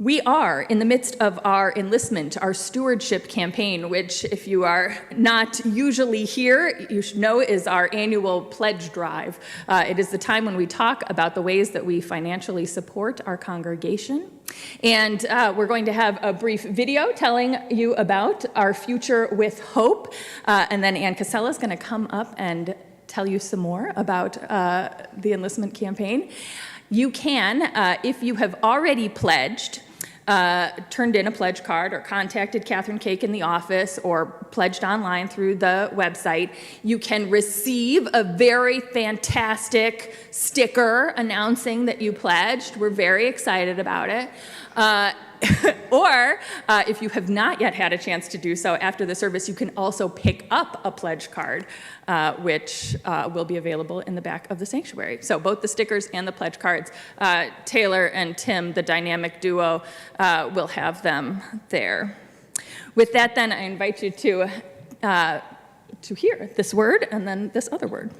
We are in the midst of our enlistment, our stewardship campaign, which, if you are not usually here, you should know is our annual pledge drive. It is the time when we talk about the ways that we financially support our congregation. And we're going to have a brief video telling you about our future with hope. And then Ann Casella is going to come up and tell you some more about the enlistment campaign. You can, if you have already pledged, turned in a pledge card or contacted Catherine Cake in the office or pledged online through the website, you can receive a very fantastic sticker announcing that you pledged. We're very excited about it. Or if you have not yet had a chance to do so after the service, you can also pick up a pledge card, which will be available in the back of the sanctuary. So both the stickers and the pledge cards, Taylor and Tim, the dynamic duo, will have them there. With that, then, I invite you to hear this word and then this other word.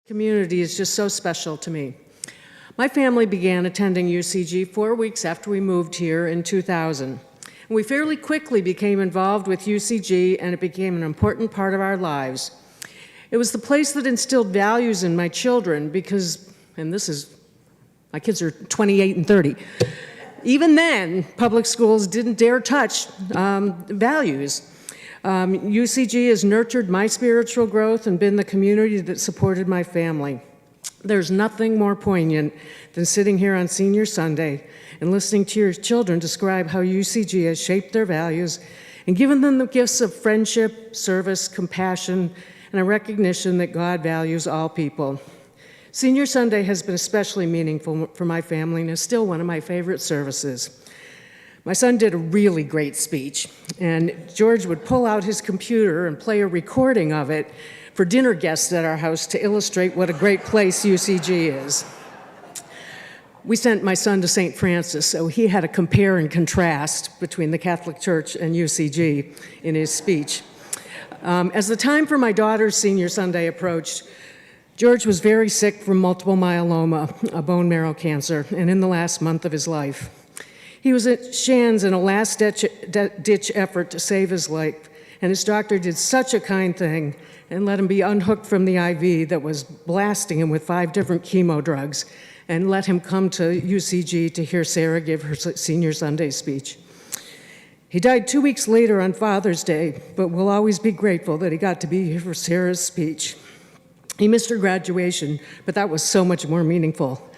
Community is just so special to me. My family began attending UCG 4 weeks after we moved here in 2000. And we fairly quickly became involved with UCG, and it became an important part of our lives. It was the place that instilled values in my children because, and this is, my kids are 28 and 30. Even then, public schools didn't dare touch values. UCG has nurtured my spiritual growth and been the community that supported my family. There's nothing more poignant than sitting here on Senior Sunday and listening to your children describe how UCG has shaped their values and given them the gifts of friendship, service, compassion, and a recognition that God values all people. Senior Sunday has been especially meaningful for my family and is still one of my favorite services. My son did a really great speech, and George would pull out his computer and play a recording of it for dinner guests at our house to illustrate what a great place UCG is. We sent my son to St. Francis, so he had a compare and contrast between the Catholic Church and UCG in his speech. As the time for my daughter's Senior Sunday approached, George was very sick from multiple myeloma, a bone marrow cancer, and in the last month of his life. He was at Shands in a last-ditch effort to save his life, and his doctor did such a kind thing and let him be unhooked from the IV that was blasting him with 5 different chemo drugs and let him come to UCG to hear Sarah give her Senior Sunday speech. He died 2 weeks later on Father's Day, but we'll always be grateful that he got to be here for Sarah's speech. He missed her graduation, but that was so much more meaningful.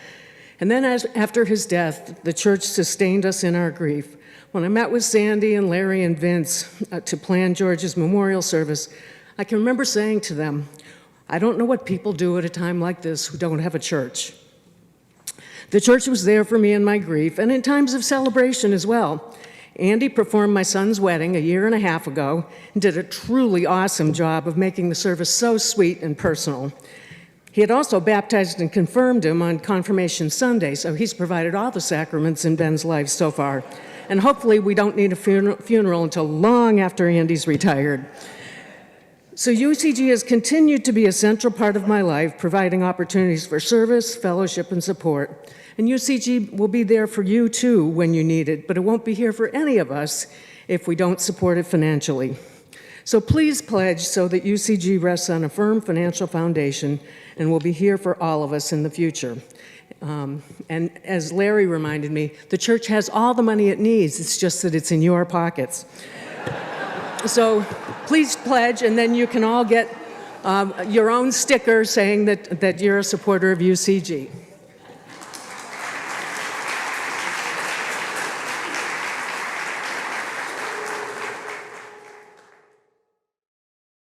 And then after his death, the church sustained us in our grief. When I met with Sandy and Larry and Vince to plan George's memorial service, I can remember saying to them, I don't know what people do at a time like this who don't have a church. The church was there for me in my grief and in times of celebration as well. Andy performed my son's wedding a year and a half ago and did a truly awesome job of making the service so sweet and personal. He had also baptized and confirmed him on Confirmation Sunday, so he's provided all the sacraments in Ben's life so far. And hopefully we don't need a funeral until long after Andy's retired. So UCG has continued to be a central part of my life, providing opportunities for service, fellowship, and support. And UCG will be there for you too when you need it, but it won't be here for any of us if we don't support it financially. So please pledge so that UCG rests on a firm financial foundation and will be here for all of us in the future. And as Larry reminded me, the church has all the money it needs, it's just that it's in your pockets. So please pledge, and then you can all get your own sticker saying that you're a supporter of UCG.